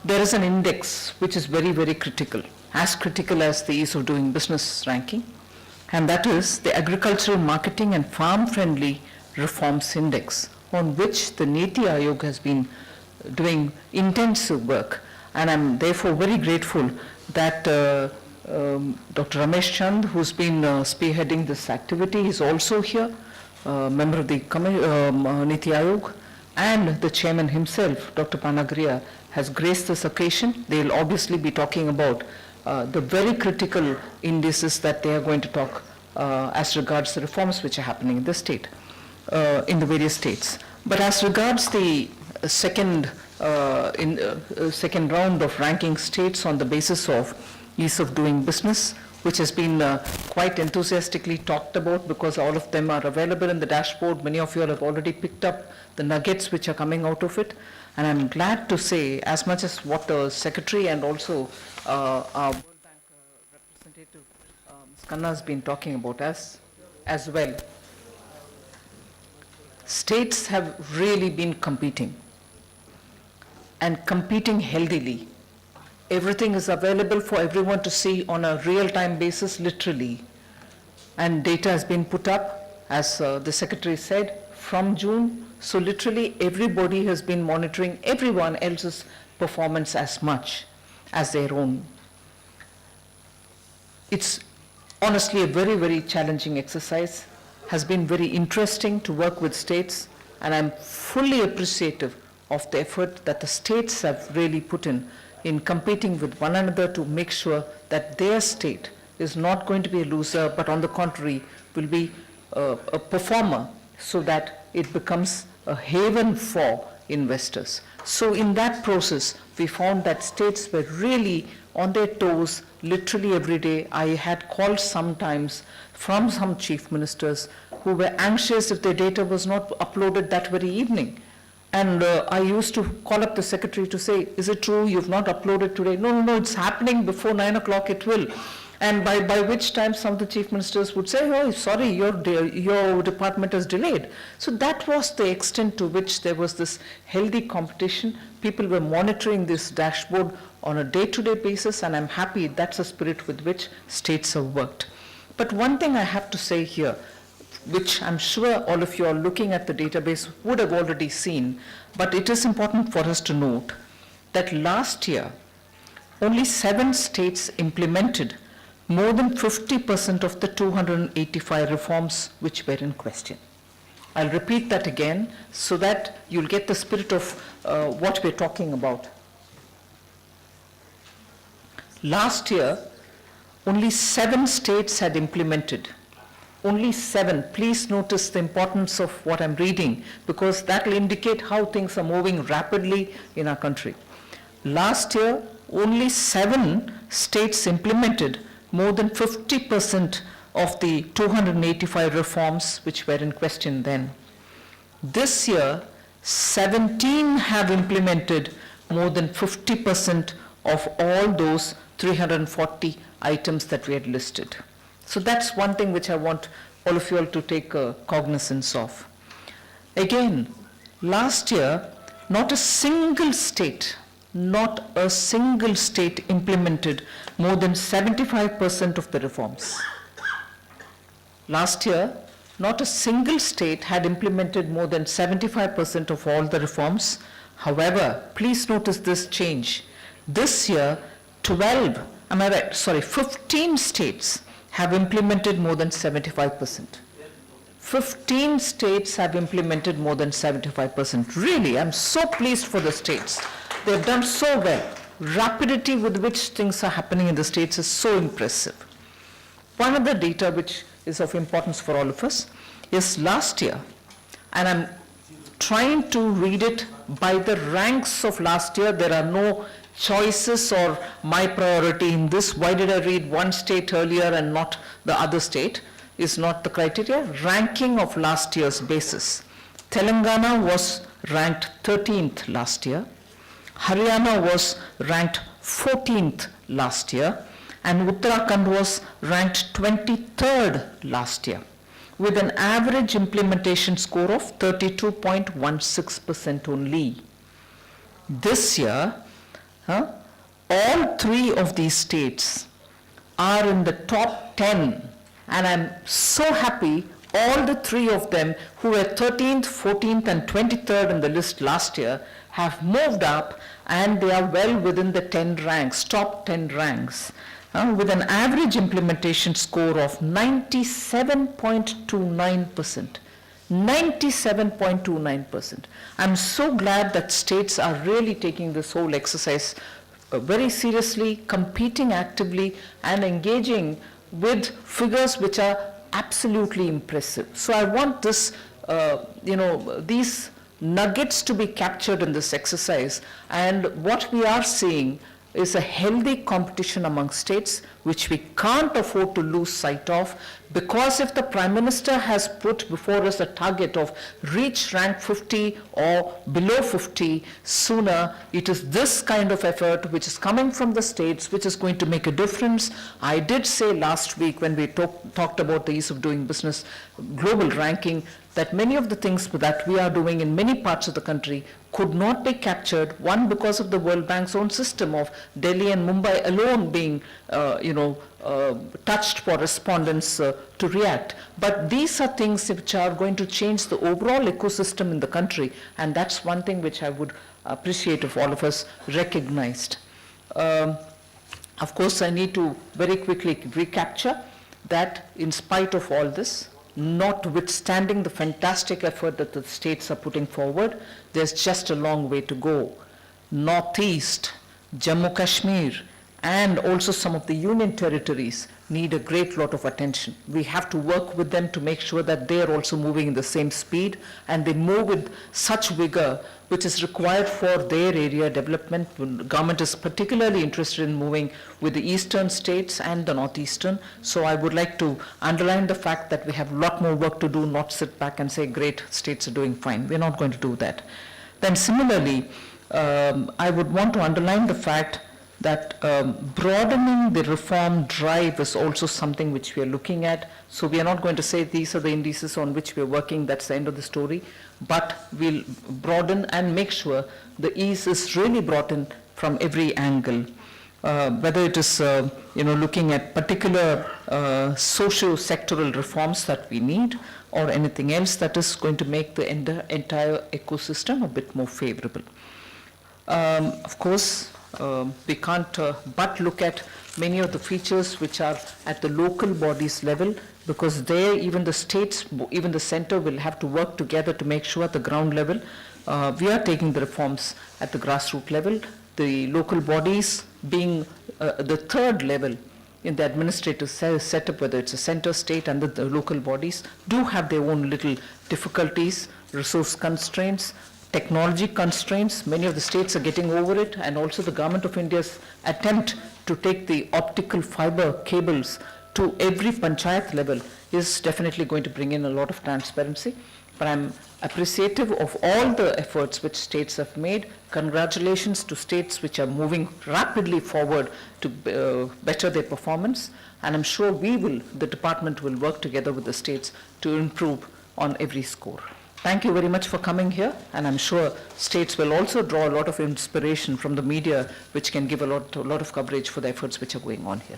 There is an index which is very, very critical, as critical as the Ease of Doing Business ranking, and that is the Agricultural Marketing and Farm-Friendly Reforms Index, on which the Niti Aayog has been doing intensive work. And I'm therefore very grateful that Dr. Ramesh Chand, who's been spearheading this activity, is also here, member of the Niti Aayog, and the chairman himself, Dr. Panagriya, has graced this occasion. They'll obviously be talking about the very critical indices that they are going to talk as regards the reforms which are happening in the state, in the various states. But as regards the second round of ranking states on the basis of ease of doing business, which has been quite enthusiastically talked about because all of them are available in the dashboard. Many of you have already picked up the nuggets which are coming out of it. And I'm glad to say, as much as what the Secretary and also our World Bank representative, Ms. Khanna, has been talking about as well, states have really been competing and competing healthily. Everything is available for everyone to see on a real-time basis, literally. And data has been put up, as the Secretary said, from June. So literally everybody has been monitoring everyone else's performance as much as their own. It's honestly a very, very challenging exercise. Has been very interesting to work with states, and I'm fully appreciative of the effort that the states have really put in competing with one another to make sure that their state is not going to be a loser, but on the contrary, will be a performer, so that it becomes a haven for investors. So in that process, we found that states were really on their toes literally every day. I had calls sometimes from some chief ministers who were anxious if their data was not uploaded that very evening. And I used to call up the Secretary to say, is it true you've not uploaded today? No, it's happening before 9 o'clock, it will. And by which time some of the chief ministers would say, oh, sorry, your department is delayed. So that was the extent to which there was this healthy competition. People were monitoring this dashboard on a day-to-day basis, and I'm happy that's the spirit with which states have worked. But one thing I have to say here, which I'm sure all of you are looking at the database would have already seen, but it is important for us to note that last year, only 7 states implemented more than 50% of the 285 reforms which were in question. I'll repeat that again so that you'll get the spirit of what we're talking about. Last year, only 7 states had implemented. Only 7. Please notice the importance of what I'm reading, because that will indicate how things are moving rapidly in our country. Last year, only 7 states implemented more than 50% of the 285 reforms which were in question then. This year, 17 have implemented more than 50% of all those 340 items that we had listed. So that's one thing which I want all of you all to take cognizance of. Again, last year, not a single state implemented more than 75% of the reforms. Last year, not a single state had implemented more than 75% of all the reforms. However, please notice this change. This year, 15 states have implemented more than 75%. 15 states have implemented more than 75%. Really, I'm so pleased for the states. They've done so well. Rapidity with which things are happening in the states is so impressive. One other data which is of importance for all of us is last year, and I'm trying to read it by the ranks of last year. There are no choices or my priority in this. Why did I read one state earlier and not the other state is not the criteria. Ranking of last year's basis. Telangana was ranked 13th last year. Haryana was ranked 14th last year, and Uttarakhand was ranked 23rd last year. with an average implementation score of 32.16% only. This year, all 3 of these states are in the top 10, and I'm so happy all the 3 of them who were 13th, 14th and 23rd in the list last year have moved up, and they are well within the 10 ranks, top 10 ranks, with an average implementation score of 97.29%. 97.29%. I'm so glad that states are really taking this whole exercise very seriously, competing actively and engaging with figures which are absolutely impressive. So I want this, these nuggets to be captured in this exercise, and what we are seeing is a healthy competition among states which we can't afford to lose sight of, because if the Prime Minister has put before us a target of reach rank 50 or below 50 sooner, it is this kind of effort which is coming from the states which is going to make a difference. I did say last week when we talked about the Ease of Doing Business global ranking that many of the things that we are doing in many parts of the country could not be captured, one because of the World Bank's own system of Delhi and Mumbai alone being touched for respondents to react. But these are things which are going to change the overall ecosystem in the country, and that's one thing which I would appreciate if all of us recognized. Of course, I need to very quickly recapture that in spite of all this, notwithstanding the fantastic effort that the states are putting forward, there's just a long way to go. Northeast, Jammu Kashmir, and also some of the union territories need a great lot of attention. We have to work with them to make sure that they are also moving in the same speed, and they move with such vigor which is required for their area development. The government is particularly interested in moving with the eastern states and the northeastern. So I would like to underline the fact that we have a lot more work to do, not sit back and say great, states are doing fine. We're not going to do that. Then similarly, I would want to underline the fact that broadening the reform drive is also something which we are looking at. So we are not going to say these are the indices on which we are working, that's the end of the story, but we'll broaden and make sure the ease is really brought in from every angle. Whether it is looking at particular socio-sectoral reforms that we need, or anything else that is going to make the entire ecosystem a bit more favorable. Of course, we can't but look at many of the features which are at the local bodies level, because there even the states, even the center will have to work together to make sure at the ground level we are taking the reforms at the grassroots level. The local bodies being the third level in the administrative setup, whether it's a center, state, and the local bodies, do have their own little difficulties, resource constraints, technology constraints. Many of the states are getting over it, and also the Government of India's attempt to take the optical fiber cables to every panchayat level is definitely going to bring in a lot of transparency. But I'm appreciative of all the efforts which states have made. Congratulations to states which are moving rapidly forward to better their performance, and I'm sure the department will work together with the states to improve on every score. Thank you very much for coming here, and I'm sure states will also draw a lot of inspiration from the media, which can give a lot of coverage for the efforts which are going on here.